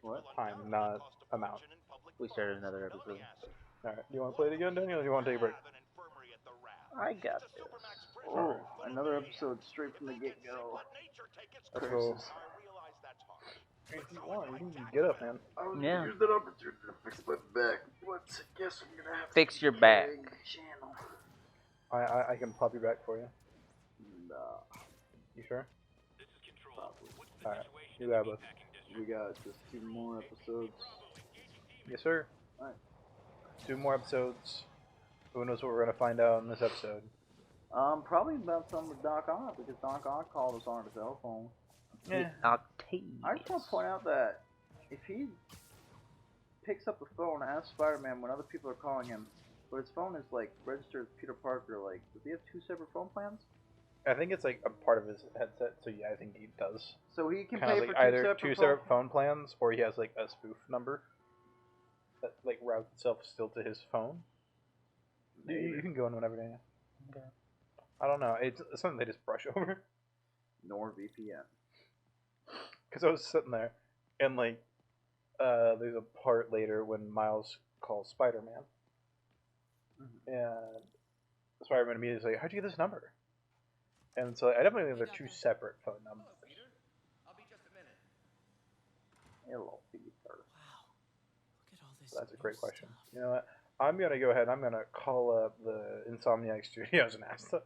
What? Time, not amount. We started another episode. Alright, do you want to play it again, Daniel, or do you want to take a break? I got this. Oh, another episode straight from the get-go. Let's go. Curses. If you want, you can get up, man. I was Yeah. gonna use that opportunity to fix my back, but I guess I'm gonna have to Fix your back. channel. I can pop you back for you. Nah, You sure? probably. Alright, you got us. We got just 2 more episodes. Yes, sir. Alright. 2 more episodes. Who knows what we're gonna find out in this episode? Probably about something with Doc Ock, because Doc Ock called us on his cell phone. Yeah. Octavius. I just want to point out that if he picks up the phone and asks Spider-Man when other people are calling him, but his phone is like registered as Peter Parker, like, does he have 2 separate phone plans? I think it's like a part of his headset, so yeah, I think he does. So he can Kind pay of for like either 2 two separate phone plans, or he has like a spoof number that like routes itself still to his phone. You can go in whenever, Daniel. Okay. I don't know. It's something they just brush over. NordVPN. Because I was sitting there, and like, there's a part later when Miles calls Spider-Man, and Spider-Man immediately is like, "How'd you get this number?" And so I definitely think they're 2 separate phone numbers. Hello, Peter. So that's a great question. You know what? I'm gonna go ahead and I'm gonna call up the Insomniac Studios and ask them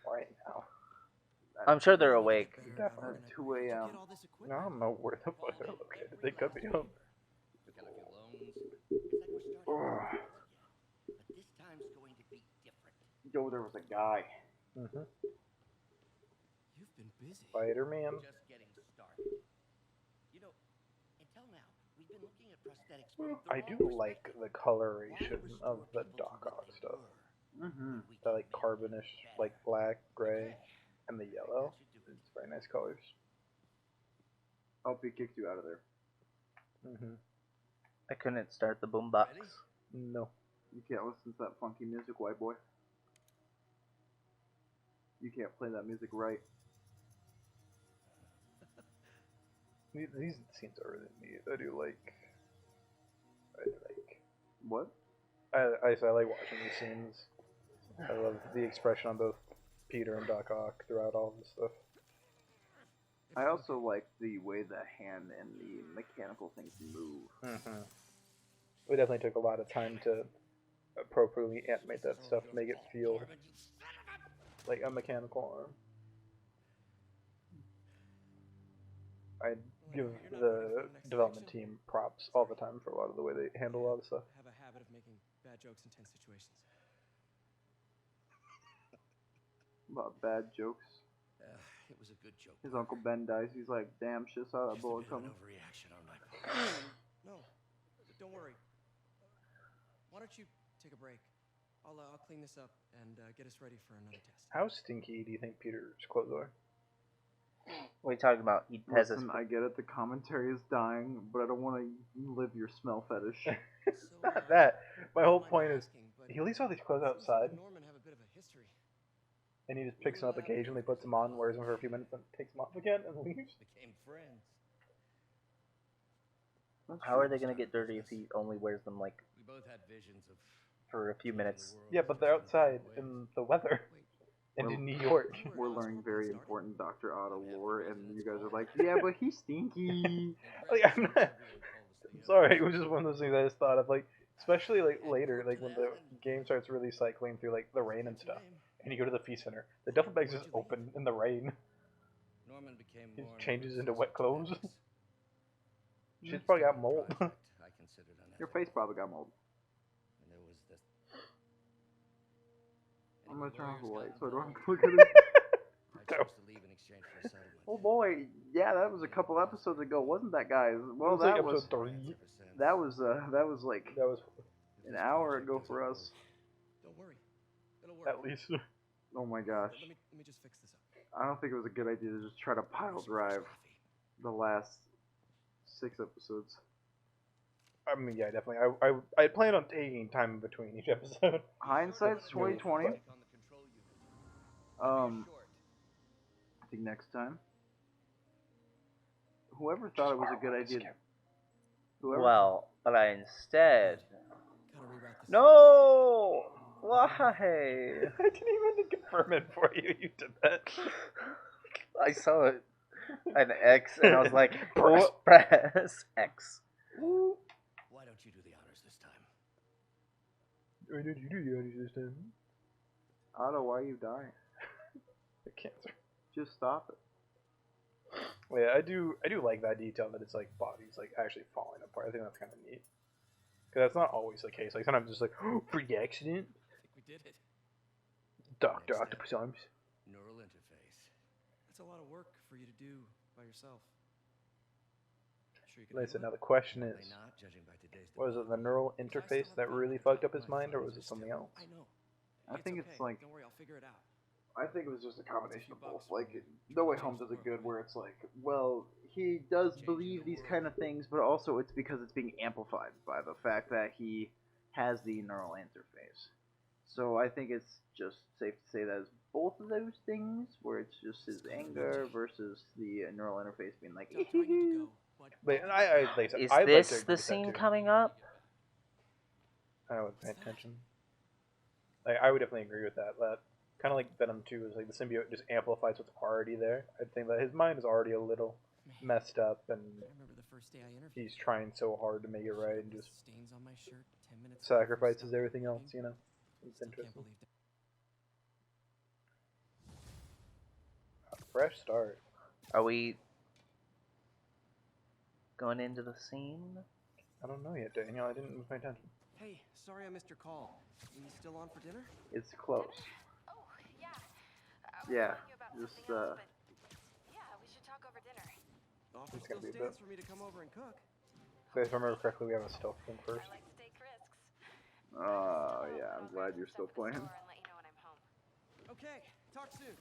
right now. I'm sure they're awake. Definitely. At 2 a.m. I don't know where the fuck they're located. They could be up. Yo, there was a guy. Mm-hmm. You've been busy. Spider-Man. Just getting started. You know, until now, we've been looking at prosthetics. I do like the coloration of the Doc Ock stuff. Mm-hmm. The like carbonish, like black, gray, and the yellow. It's very nice colors. Hope he kicked you out of there. Mm-hmm. I couldn't start the boombox. No. You can't listen to that funky music, white boy. You can't play that music right. These scenes are really neat. I like. What? I like watching these scenes. I love the expression on both Peter and Doc Ock throughout all this stuff. I also like the way the hand and the mechanical things move. Mm-hmm. We definitely took a lot of time to appropriately animate that stuff, make it feel like a mechanical arm. I give the development team props all the time for a lot of the way they handle a lot of stuff. Have a habit of making bad jokes in tense situations. About bad jokes. It was a good joke. His Uncle Ben dies. He's like, damn, shit, saw that bullet coming. Overreaction on my part. No, don't worry. Why don't you take a break? I'll clean this up and get us ready for another test. How stinky do you think Peter's clothes are? What are you talking about? He has Listen, I get it, the commentary is dying, but I don't want to live your smell fetish. It's not that. My whole point is, he leaves all these clothes outside, Norman have a bit of a history. and he just picks them up occasionally, puts them on, wears them for a few minutes, then takes them off again, and leaves. Became friends. How are they gonna get dirty if he only wears them like We both had visions of for a few minutes? Yeah, but they're outside in the weather, and in New York. We're learning very important Dr. Otto lore, and you guys are like, yeah, but he's stinky. Like, I'm sorry, it was just one of those things I just thought of, like, especially like later, like when the game starts really cycling through like the rain and stuff, and you go to the feast center, the duffel bag's just open in the rain. Norman became He more just changes into wet clothes. Shit's Next probably got mold. project I considered Your unethical. face probably got mold. And there was this. I'm gonna turn off the light so I Lawyers don't got look at it. I chose to leave in exchange for a settlement. Oh boy, yeah, that was a couple episodes ago, wasn't that, guys? Well, It was like that was episode 3. that was like That was an hour ago for us. Don't worry, it'll work. at least. Oh my gosh, Let me just fix this up. I don't think it was a good idea to just try to pile drive the last 6 episodes. I mean, yeah, definitely. I plan on taking time in between each episode. Hindsight's 2020. On the control unit. I think next time. Whoever thought it was a good idea. Whoever. Well, but I instead. Gotta reroute this. No! Why? I didn't even confirm it for you. You did that. I saw it. An X, and I was like, Press. press X. Why don't you do the honors this time? Why did you do the honors this time? Otto, why are you dying? The cancer. Just stop it. Well, yeah, I do like that detail that it's like bodies like actually falling apart. I think that's kind of neat. Because that's not always the case. Like sometimes it's just like, oh, freak accident. I think we did it. Doctor Octopus arms. Neural interface. That's a lot of work for you to do by yourself. Sure you can Listen, now handle the question Probably is, not, judging by today's was it the development. neural it? If I interface still that have really problems, fucked up his my mind, or was fingers it something still- else? I know. I think it's like. Don't worry, I'll figure it out. I think it was just a combination of both. bucks Like, from No Way trying Home to does it change the good, world, where it's like, well, he does Changing believe the these world. kind of things, but also it's because it's being amplified by the fact that he has the neural interface. So I think it's just safe to say that it's both of those things, where it's just his anger versus the neural interface being like, Tell me I need to go, but But I like I said, Is I'd like to this agree the with that scene too. coming up? I would pay attention. Like, I would definitely agree with that. That kind of like Venom 2 is like the symbiote just amplifies what's already there. I think that his mind is already a little messed up, and I remember the first day I interviewed. he's trying so hard to make it right, and just Stains on my shirt 10 minutes before we sacrifices started everything else. recording. You know, it's Still can't interesting. believe that. Fresh start. Are we going into the scene? I don't know yet, Daniel. I didn't pay attention. Hey, sorry I missed your call. You still on for dinner? it's close. Oh, yeah. Yeah, calling you about just, something else, but yeah, we should talk over dinner. Offer It's still gonna be a stands bit. for me to come over and cook. So if I remember correctly, we have a stealth thing first. I like to take risks. Yeah, I'm glad you're still playing. And let you know when I'm home. Okay, talk soon.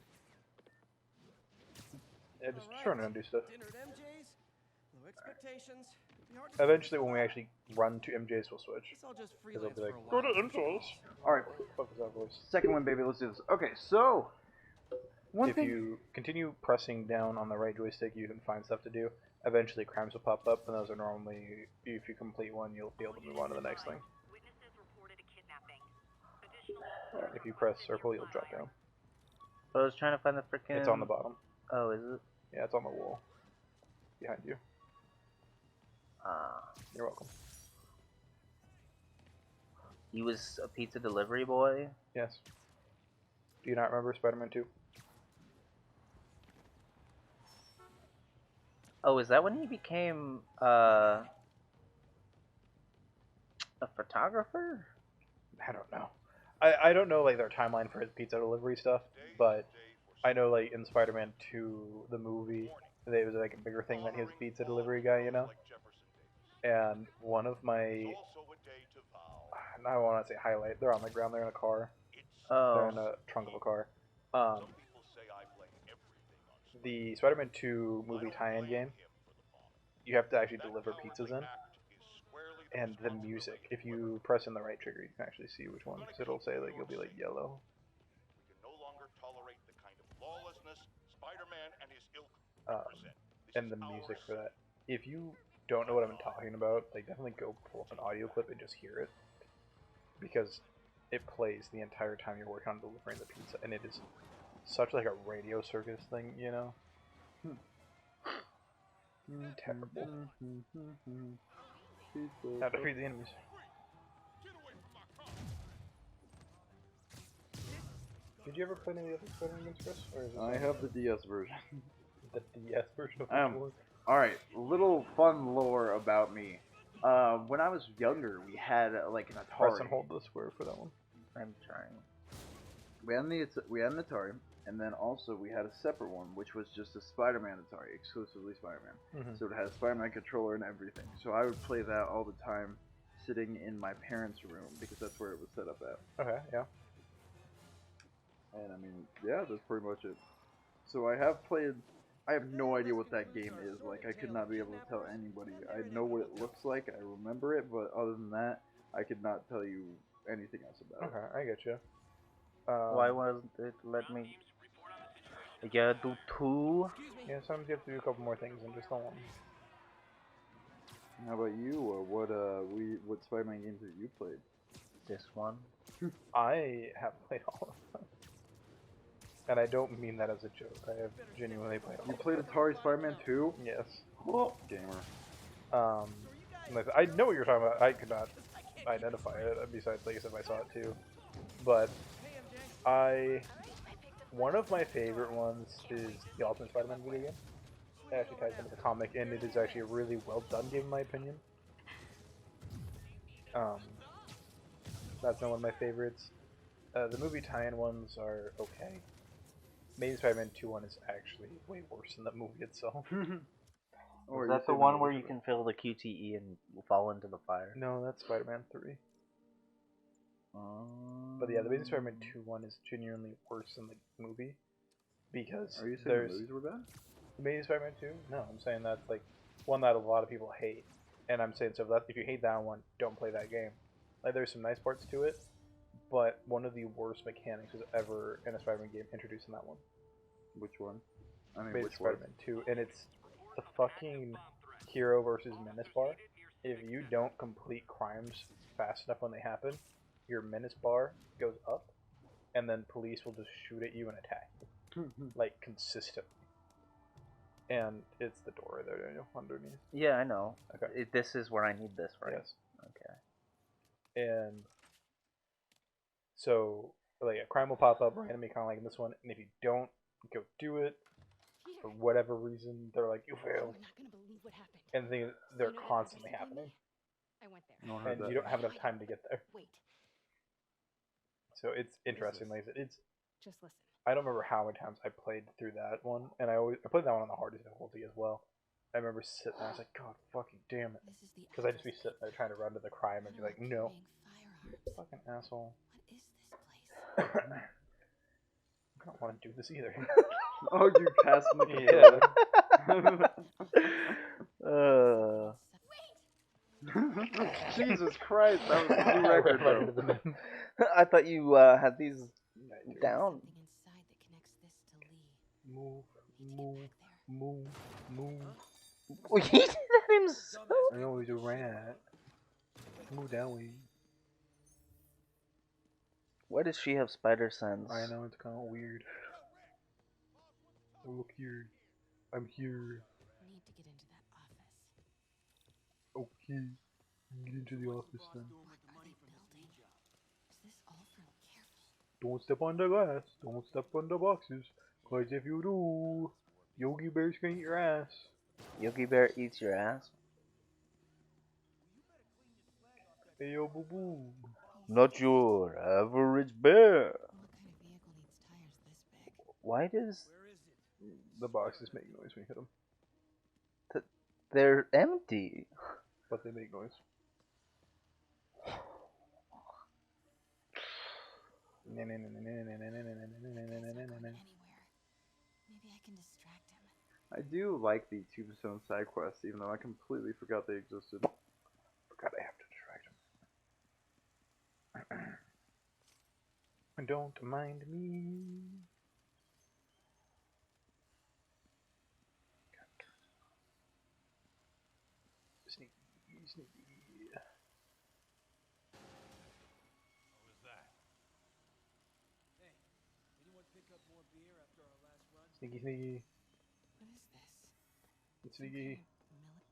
Yeah, just Alright. trying to do stuff. Dinner at MJ's. Low expectations. It'd be hard to Eventually, when we actually run to MJ's, we'll switch. Guess I'll just Because freelance they'll be like, for a go while. to MJ's. Alright, Fuck is that voice? second one, baby, let's do this. Okay, so. One If thing. you continue pressing down on the right joystick, you can find stuff to do. Eventually, crimes will pop up, and those are normally, if you complete one, you'll be able to move on to the next thing. Witnesses reported a kidnapping. Additional If you press circle, you'll drop down. I was trying to find the freaking. It's on the bottom. Oh, is it? Yeah, it's on the wall. Behind you. Ah. You're welcome. He was a pizza delivery boy? Yes. Do you not remember Spider-Man 2? Oh, is that when he became a photographer? I don't know. I don't know like their timeline for his pizza delivery stuff, but I know like in Spider-Man 2, the movie, it was like a bigger thing that he was a pizza delivery guy, you know? And one of my, I want to say highlight, they're on the ground, they're in a car, they're Oh. in a trunk of a car. The Spider-Man 2 movie tie-in game, you have to actually deliver pizzas in. And the music, if you press in the right trigger, you can actually see which one. Because it'll say like you'll be like yellow. We can no longer tolerate the kind of lawlessness Spider-Man and his ilk Um, represent. This and is the our music for city. that. If you don't know what I'm talking about, like definitely go pull up an audio clip and just hear it. Because it plays the entire time you're working on delivering the pizza, and it is such like a radio circus thing, you know? Terrible. Now defeat the enemies. Did you ever play any of the other Spider-Man games, Chris? Or is this I have the DS version. the DS version of Um, the one? Alright, little fun lore about me. When I was younger, we had like an Press Atari. and hold the square for that one. I'm trying. We had an Atari, and then also we had a separate one, which was just a Spider-Man Atari, exclusively Spider-Man. Mhm. So it had a Spider-Man controller and everything. So I would play that all the time, sitting in my parents' room because that's where it was set up at. Okay, yeah. And I mean, yeah, that's pretty much it. So I have played. I have no idea what that game is. Like, I could not be able to tell anybody. I know what it looks like. I remember it, but other than that, I could not tell you anything else about it. Okay, I get you. Why wasn't it let me? I gotta do two. Excuse me. Yeah, sometimes you have to do a couple more things than just the one. How about you? What Spider-Man games have you played? This one. I have played all of them. And I don't mean that as a joke. I have genuinely played all You of played them. Atari Spider-Man 2? Yes. Oh, gamer. I know what you're talking about. I could not identify it, besides, like I said, I saw it too. But one of my favorite ones is the Ultimate Spider-Man video game. It actually ties into the comic, and it is actually a really well done game in my opinion. That's not one of my favorites. The movie tie-in ones are okay. Amazing Spider-Man 2 one is actually way worse than the movie itself. Or Is you that the saving one the where rest you of can fill the QTE and fall into the fire? No, that's Spider-Man 3. But yeah, the Amazing Spider-Man 2 one is genuinely worse than the movie. Because Are you saying there's... the movies were bad? Amazing Spider-Man 2? No, I'm saying that's like one that a lot of people hate. And I'm saying, so if you hate that one, don't play that game. Like, there's some nice parts to it, but one of the worst mechanics was ever in a Spider-Man game introduced in that one. Which one? I mean, Amazing which one? Spider-Man 2, and it's the fucking hero versus menace bar. If you don't complete crimes fast enough when they happen, your menace bar goes up, and then police will just shoot at you and attack you. Like, consistently. And it's the door there, Daniel, underneath. Yeah, I know. Okay. This is where I need this, right? Yes. Okay. And so, like, a crime will pop up randomly, kind of like in this one, and if you don't go do it, for whatever reason, they're like, you failed. You're not gonna believe what happened. And they're constantly happening. I went there. No one heard And that. you don't have enough time to get there. Wait, So it's interesting. Like, it's just listen. I don't remember how many times I played through that one, and I played that one on the hardest difficulty as well. I remember sitting there, I was like, God fucking damn it. This is the Because I'd just be sitting there trying to run to the crime and be like, no. Fucking asshole. What is this place? I don't want to do this either. Oh, you passed in the Yeah. Jesus Christ, that was a new record, Right into bro. the meme. I thought you had these down. Something inside that connects this to Lee. Move, We need to move, get back there. move. Well, he did that himself. I know he's a rat. Move that way. Why does she have spider sense? I know, it's kind of weird. Oh, look here. I'm here. We need to get into that office. Okay. Get into the office then. What are they building? Is this all from careful? Don't step on the glass. Don't step on the boxes. Cause if you do, Yogi Bear's gonna eat your ass. Yogi Bear eats your ass? Hey yo, boo boo. Not your average bear. What kind of vehicle needs tires this big? Why does... The boxes make noise when you hit them. They're empty. But they make noise. Anywhere. Maybe I can distract him. I do like the Tombstone side quests, even though I completely forgot they existed. Forgot I have to distract him. Don't mind me. Sneaky, sneaky. Sneaky, sneaky. What is this? It's sneaky.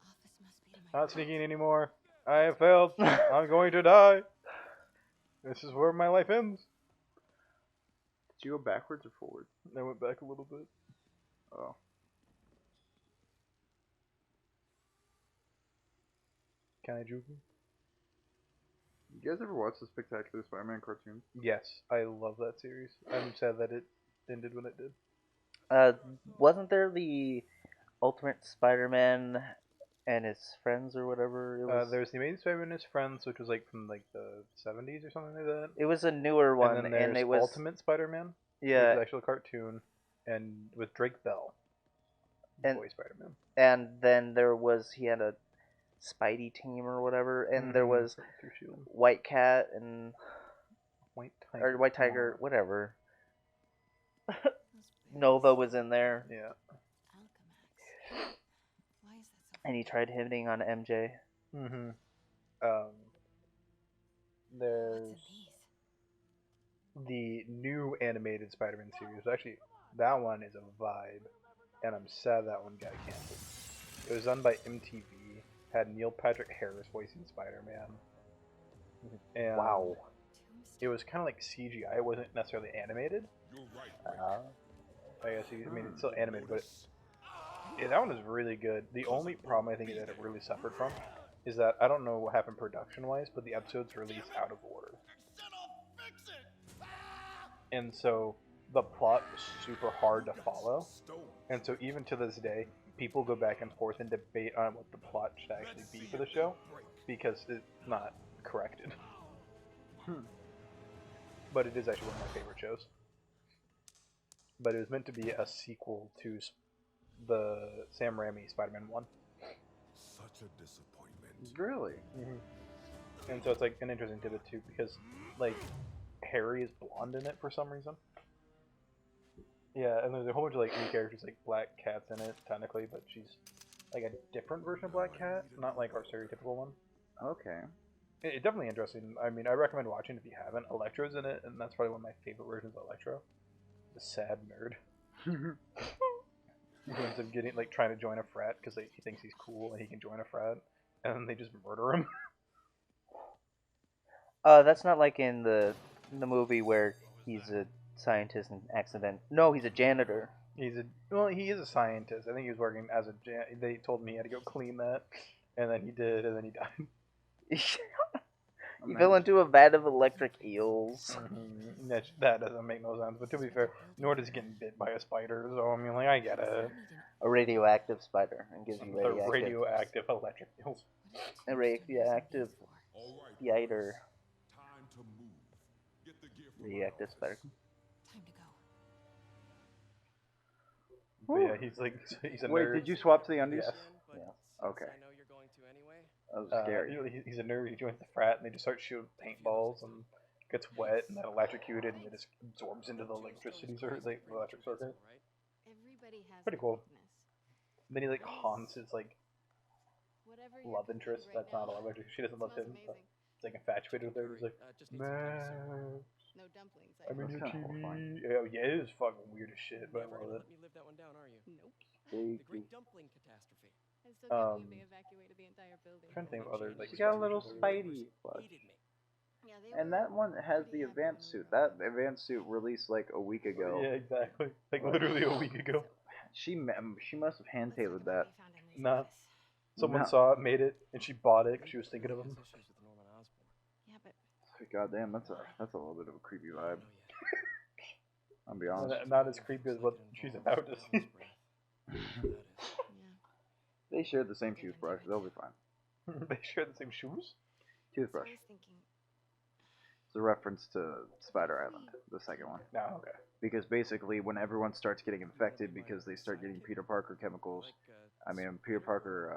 Office must be to my Not sneaking anymore. I have failed. I'm going to die. This is where my life ends. Did you go backwards or forward? I went back a little bit. Oh. Can I juke you? You guys ever watch the Spectacular Spider-Man cartoons? Yes, I love that series. I'm sad that it ended when it did. Wasn't there the Ultimate Spider-Man and his friends or whatever? It was. There's the Amazing Spider-Man and his friends, which was like from like the 70s or something like that. It was a newer one, And then there's it was Ultimate Spider-Man, which yeah, is actually a cartoon, and with Drake Bell, And- boy Spider-Man. and then there was he had a Spidey team or whatever, and there was Through Shield. White Cat and White Tiger. or White Tiger, whatever. Nova was in there, Yeah. Alchemax. Why is that so? and he tried hitting on MJ. Mm-hmm. What's There's in these? the new animated Spider-Man series. Actually, that one is a vibe, and I'm sad that one got canceled. It was done by MTV. Had Neil Patrick Harris voicing Spider-Man, and Wow. it was kind of like CGI. It wasn't necessarily animated. I guess I mean it's still animated, but yeah, that one is really good. The only problem I think that it really suffered from is that I don't know what happened production-wise, but the episodes released out of order. And so the plot was super hard to follow. And so even to this day, people go back and forth and debate on what the plot should actually be for the show because it's not corrected. But it is actually one of my favorite shows. But it was meant to be a sequel to the Sam Raimi Spider-Man 1. Such a disappointment. Really? Mm-hmm. And so it's like an interesting tidbit too because like Harry is blonde in it for some reason. Yeah, and there's a whole bunch of like new characters, like Black Cat's in it technically, but she's like a different version of Black Cat, not like our stereotypical one. Okay. It's definitely interesting. I mean, I recommend watching if you haven't. Electro's in it, and that's probably one of my favorite versions of Electro. The sad nerd. He ends up getting like trying to join a frat because he thinks he's cool and he can join a frat, and then they just murder him. That's not like in the movie where he's a scientist and accident. No, he's a janitor. He is a scientist. I think he was working as a they told me he had to go clean that, and then he did, and then he died. He fell into a vat of electric eels. Mm-hmm. That doesn't make no sense. But to be fair, nor does he getting bit by a spider. So I mean, like I get it. A radioactive spider and gives you The radioactive electric eels. A radioactive spider. Time to move. Get the gear from Radioactive spider. Time to go. But yeah, he's a Wait, nerd. did you swap to the undies? Yes. Yeah. Okay. I know you're going to anyway. That was scary. He's a nerd. He joins the frat, and they just start shooting paintballs, and gets wet, and then electrocuted, and it just absorbs into the electricity circuit, the electric circuit. Everybody has Pretty a cool. weakness. And then he like haunts his like Whatever you're love cooking interest. right That's not now, all electric. She doesn't love him. smells But amazing. it's like infatuated with her. He's like, Just need some time, man, No dumplings. I'm in That's your kinda horrifying. TV. Yeah, it is fucking weird as shit, but I Never love gonna it. let me live that one down, are you? Nope. The Great Dumpling Catastrophe. I still can't believe Um, they evacuated the entire building. I'm trying to think of other like. She got a little special- Spidey plush. Hated me. Yeah, they And were that one has pretty the happy advanced when we suit. were That advanced suit released like a week ago. Yeah, exactly. Like literally a week ago. She must have hand Let's talk tailored about that. what we found in these Nah. office. Someone No. saw it, made it, and she bought it 'cause she was thinking of him. Issues with Norman Osborn. Yeah, but Goddamn, that's a little bit of a creepy I vibe. know yet. I'll be honest. Not as creepy as what she's about to see. yeah. They shared the same toothbrush. They'll be fine. They share the same shoes. So I Toothbrush. was thinking, It's a reference to Spider Island, the second one. No, okay. Because basically, when everyone starts getting infected because they start getting Peter Parker chemicals, I mean Peter Parker,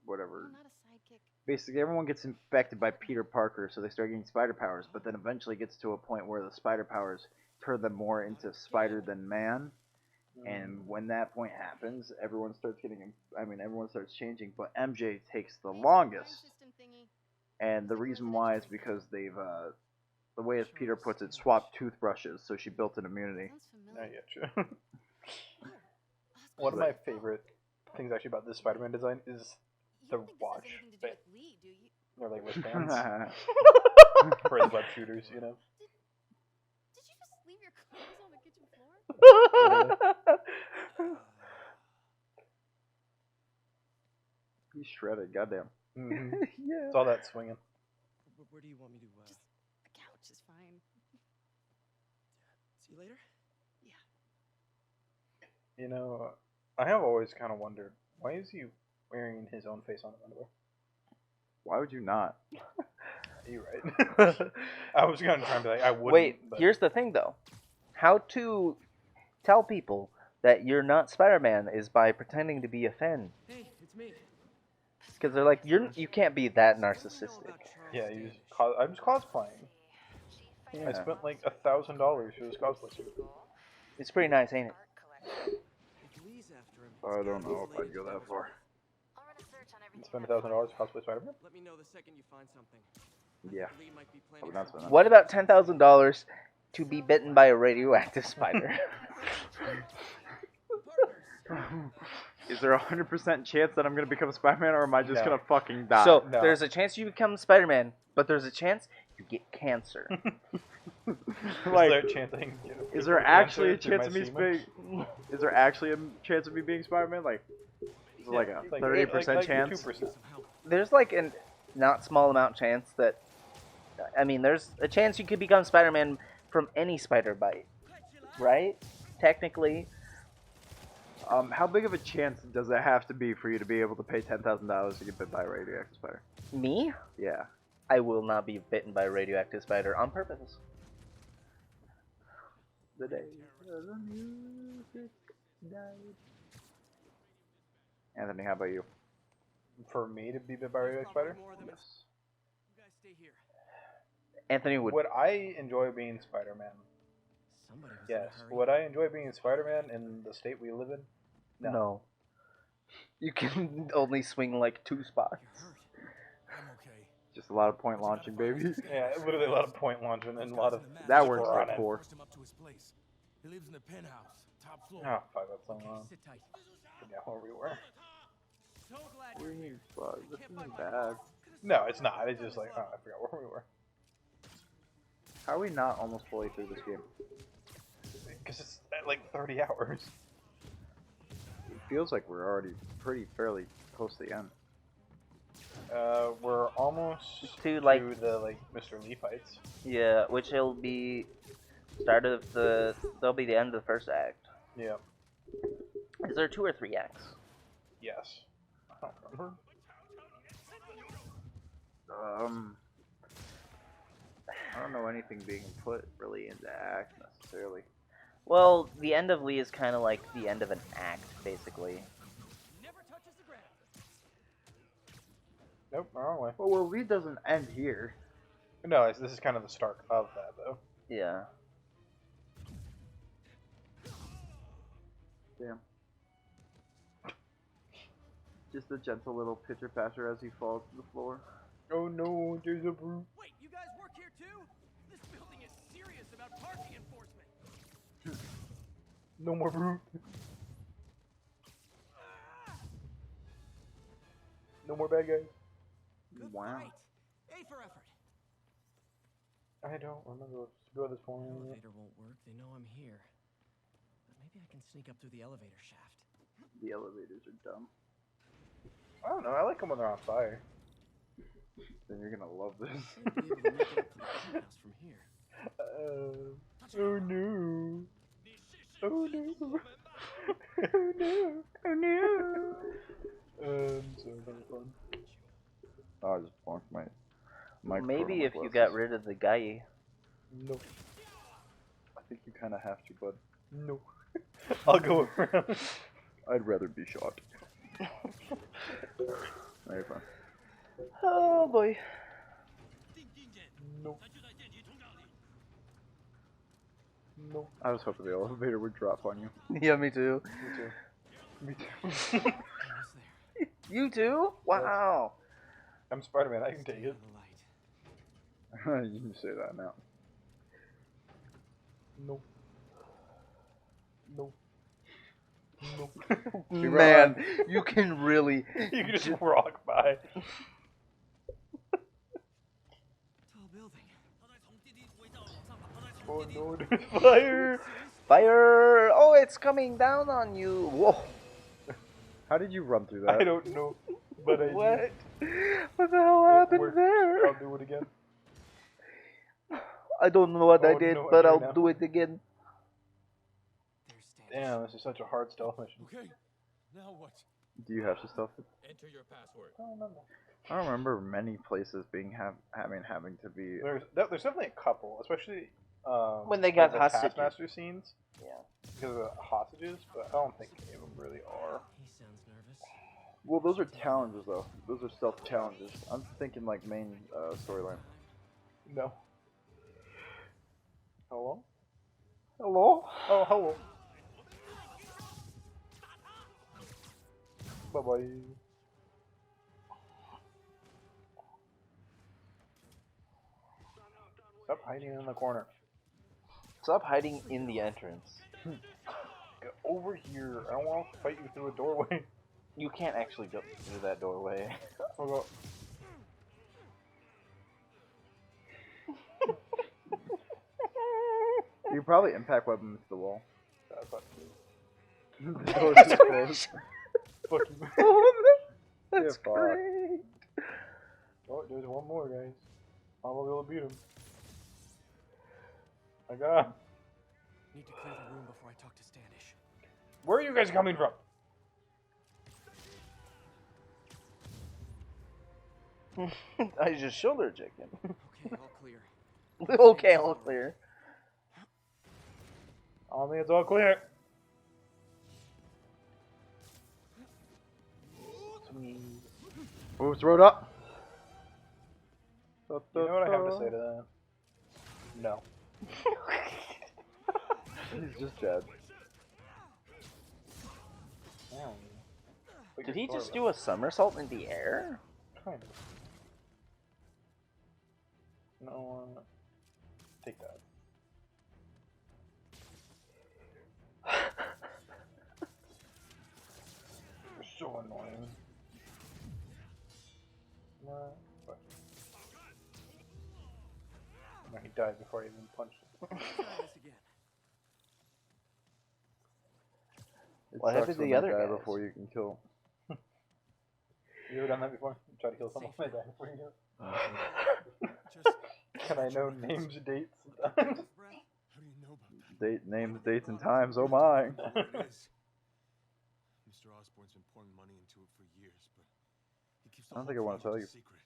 whatever. no, not a sidekick. Basically, everyone gets infected by Peter Parker, so they start getting spider powers. But then eventually gets to a point where the spider powers turn them more into spider than man. And when that point happens, everyone starts everyone starts changing. But MJ takes the longest. System thingy. And the reason why is because they've, the way as Peter puts it, swapped toothbrushes, so she built an immunity. Sounds I familiar. get you. Oh, One of Oscar, my favorite things actually about this Spider-Man design is you the don't think watch this has anything to do bit. with Lee, do you? or like wristbands for his web shooters, you know. Did you just leave your clothes on the kitchen floor? He's shredded, goddamn. Mm-hmm. Yeah. It's all that swinging. Where do you want me to, Just the couch is fine. see you later? You know, I have always kind of wondered, why is he wearing his own face on his underwear? Why would you not? You're right. I was going to try and be like, I wouldn't. Wait, but here's the thing though. How to tell people that you're not Spider-Man is by pretending to be a fan. Hey, it's me. Because they're like, you can't be that narcissistic. Yeah, I'm just cosplaying. Yeah. I spent like $1,000 for this cosplay suit. It's pretty nice, ain't it? If Lee's after him, I don't know if I'd go that far. I'll run a search on Spend $1,000 to cosplay Spider-Man? Let me know the second you find something. Yeah. Lee might be I planning would not spend that. What about $10,000 to be bitten by a radioactive spider? Is there a 100% chance that I'm gonna become Spider-Man, or am I just No. gonna fucking die? So No. there's a chance you become Spider-Man, but there's a chance you get cancer. Like, Start chanting, you know, is there people actually a answer through chance of me my semen? being? Is there actually a chance of me being Spider-Man? Like, is it like a 30% chance? 2%. There's like a not small amount chance that, I mean, there's a chance you could become Spider-Man from any spider bite, right? Technically. How big of a chance does it have to be for you to be able to pay $10,000 to get bit by a radioactive spider? Me? Yeah. I will not be bitten by a radioactive spider on purpose. The day the music died. Anthony, how about you? For me to be bit by a radioactive spider? Yes. You guys stay here. Anthony would. Would I enjoy being Spider-Man? Somebody was Yes. in a hurry. Would I enjoy being Spider-Man in the state we live in? No. You can only swing like 2 spots. You're hurt. I'm okay. Just a lot of point launching, baby. Yeah, literally a lot of point launching and a lot of... That works for like 4. Forced him up to his place. He lives in the penthouse, top floor. Oh, fuck, that's so Okay, long. sit tight. Forget where we were. So glad you're here. Fuck, this Can't isn't find my bad. car. No, it's not. It's just like, oh, I forgot where we were. How are we not almost fully through this game? Because it's at like 30 hours. It feels like we're already fairly close to the end. We're almost To, like- to the like Mr. Lee fights. Yeah, which will be start of the. That'll be the end of the first act. Yeah. Is there 2 or 3 acts? Yes. I don't remember. I don't know anything being put really into act necessarily. Well, the end of Lee is kind of like the end of an act, basically. Never touches the ground. Nope, wrong way. Well, Lee doesn't end here. No, this is kind of the start of that, though. Yeah. Damn. Just a gentle little pitcher passer as he falls to the floor. Oh no, there's a brute. Wait, you guys work here too? This building is serious about parking enforcement. No more brute. No more bad guys. Good Wow. fight. A for effort. I don't remember what to go this point. Elevator won't work. They know I'm here. But maybe I can sneak up through the elevator shaft. The elevators are dumb. I don't know. I like them when they're on fire. Then you're gonna love this. Should be able to make it up to the penthouse from here. Oh no. Oh no. Oh no. Oh no! So fun. Oh, I just bonked my Maybe if you glasses. got rid of the guy. No. I think you kind of have to, bud. No. I'll go around. I'd rather be shot. No, you're fine. Oh boy. No. No. I was hoping the elevator would drop on you. Yeah, me too. Me too. Almost there. You too? Wow. I'm Spider-Man. I can take it. The light. You can say that now. No. No. No. Man, you can really. You can just rock by. Tall building. Oh no, there's fire! Fire! Oh, it's coming down on you. Whoa. How did you run through that? I don't know, but I What? did. What the hell It happened worked. there? I'll do it again. I don't know what I Oh, did, no, but okay, I'll now. do it again. There's Standish. Damn, this is such a hard stealth mission. Okay, now what? Do you have to stealth it? Enter your password. I don't remember. I don't remember many places being having to be. There's definitely a couple, especially When they got the hostages. Taskmaster scenes Yeah. because of the hostages, but I don't think any of them really are. He sounds nervous. Well, those are challenges though. Those are stealth challenges. I'm thinking like main storyline. No. Hello? Hello? Oh, hello. Bye bye. Stop hiding in the corner. Stop hiding in the entrance. Get over here. I don't want to fight you through a doorway. You can't actually go through that doorway. I'll go. You could probably impact weapons to the wall. Fuck The door's just closed. you. That's fuck. great. Oh, there's one more, guys. I'm gonna be able to beat him. My God. Need to clear the room before I talk to Standish. Where are you guys coming from? I just shoulder checked him. Okay, all clear. Okay, all clear. I don't think it's all clear. Moves the road up. You know what I have to say to that? No. He's just dead. Did he just do a somersault in the air? Kind of. No, take that. You're so annoying. No, but... No, he died before I even punched him. Try this again. It What happened sucks to when the they other die guys? before you can kill. You ever done that before? You try to kill someone and they die before you do? Just And I know names, dates, and times. breath. How do you know about that? Names, dates, and times. Oh my. It is. Mr. Osborne's been pouring money into it for years, but he keeps the I don't think whole I wanna project tell a you. secret.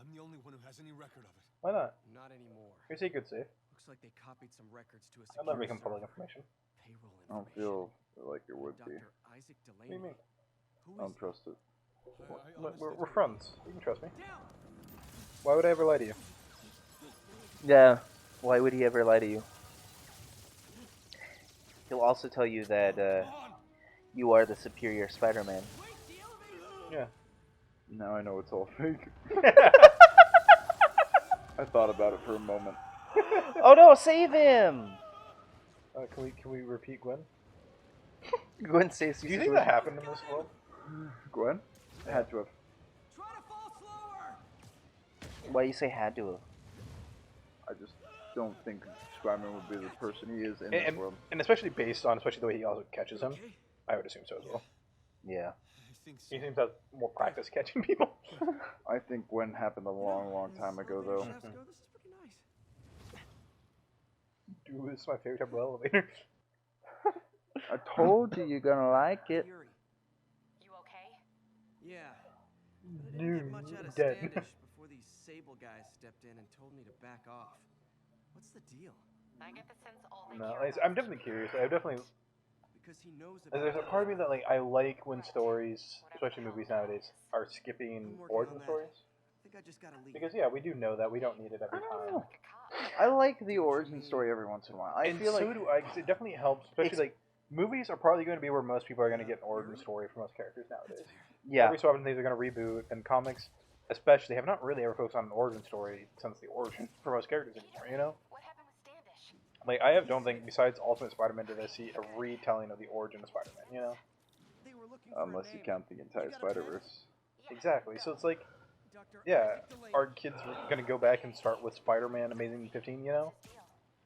I'm the only one who has any record of it. Why not? Not anymore. Here's a good save. Looks like they copied some records to a I'd love to secure become public server. information. Payroll I don't information. feel like it would be. Dr. Isaac What do Delaney. you mean? Who I is don't trust it. We're friends. You can trust me. Why would I ever lie to you? Yeah. Why would he ever lie to you? He'll also tell you that you are the superior Spider-Man. Yeah. Now I know it's all fake. I thought about it for a moment. Oh no! Save him! Can we repeat Gwen? Gwen Stacy. Do you think that happened in this world? Gwen? It had to have. Try to fall slower. Why you say had to have? I just don't think Spider-Man would be the person he is in this world. And especially based on, especially the way he also catches him, Okay. I would assume so as well. Yeah. I think so. He seems to have more practice catching people. I think Gwen happened a long, long time ago, though. This is pretty nice. Dude, this is my favorite type of elevator. I told you you're gonna like it. Fury. You okay? Yeah. But I didn't get much out of Dead. Standish before these Sable guys stepped in and told me to back off. What's the deal? I get the sense all they No, care I'm about definitely curious. I definitely. Because he knows about There's a part of me that like I like when stories, especially movies nowadays, are skipping I'm working origin on that. stories. I think I just gotta leave. Because yeah, we do know that we don't need it every I don't time. know. I like the origin story every once in a while. I And feel so like do I, 'cause it definitely helps. Especially It's- like movies are probably going to be where most people are going to get an origin story for most characters nowadays. Yeah. Every so often things are going to reboot, and comics, especially, have not really ever focused on an origin story since the origin for most characters anymore. You know, What happened with Standish? like don't think besides Ultimate Spider-Man did I see a retelling of the origin of Spider-Man. You know, They were looking for a unless you name. count the entire You got a pen? Spider-Verse. exactly. So it's like, Dr. yeah, Isaac Delaney. are kids going to go back and start with Spider-Man Amazing 15? You know,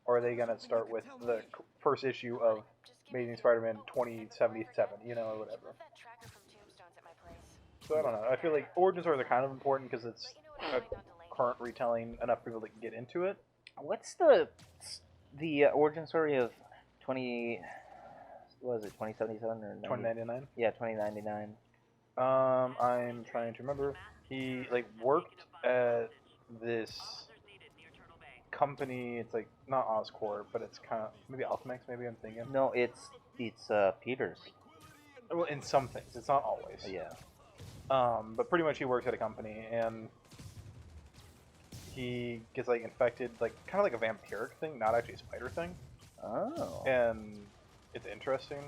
or are they going to start with the first issue of Amazing Spider-Man 2077? You know, or whatever. Left that tracker from Tombstones at my place. So I don't know. I feel like origin stories are kind of important because it's But you know a what I find on Delaney? current retelling. Enough people that can get into it. What's the origin story of 20? What was it? 2077 or 90? 2099. Yeah, 2099. I'm trying to remember. He like worked at this company. It's like not Oscorp, but it's kind of maybe Alchemax. Maybe I'm thinking. No, it's Peters. Well, in some things, it's not always. Yeah. But pretty much he works at a company and he gets like infected, like kind of like a vampiric thing, not actually a spider thing. Oh. And it's interesting.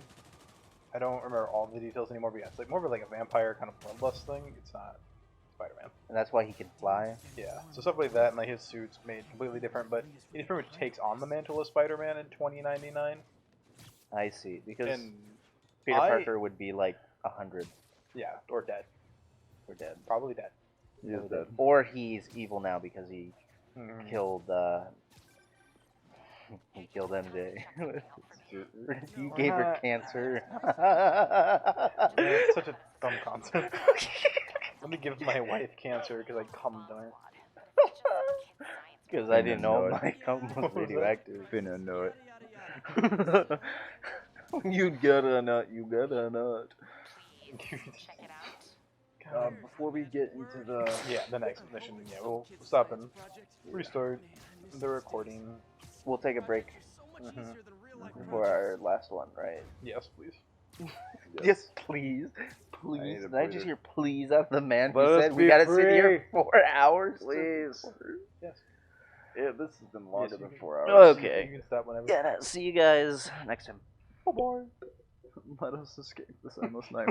I don't remember all the details anymore, but yeah, it's like more of like a vampire kind of bloodlust thing. It's not Spider-Man. And that's why he can fly. Yeah, so stuff like that, and like his suit's made completely different, but he pretty much takes on the mantle of Spider-Man in 2099. I see. Because And Peter Parker would be like 100 yeah, or dead, or dead. probably dead. He is dead. Or he's evil now because he Mhm. killed he killed MJ. He gave her cancer. Man, it's such a dumb concept. Let me give my wife cancer because I cummed on her. Because I didn't know Nut. my cum was radioactive. Finna know it. You gotta nut, you gotta nut. Before we get into the Yeah, the next mission. Yeah, we'll stop and restart the recording. We'll take a break for our last one, right? Yes, please. Yes, please. I Please. need a Did I just breather. hear please out of the man who Let us said we be gotta sit here free. 4 hours? Please. Yes. Yeah, this has been longer Yes, than you 4 can- hours. Okay. You can stop whenever. Yeah, see you guys next time. Bye-bye. Let us escape this endless night.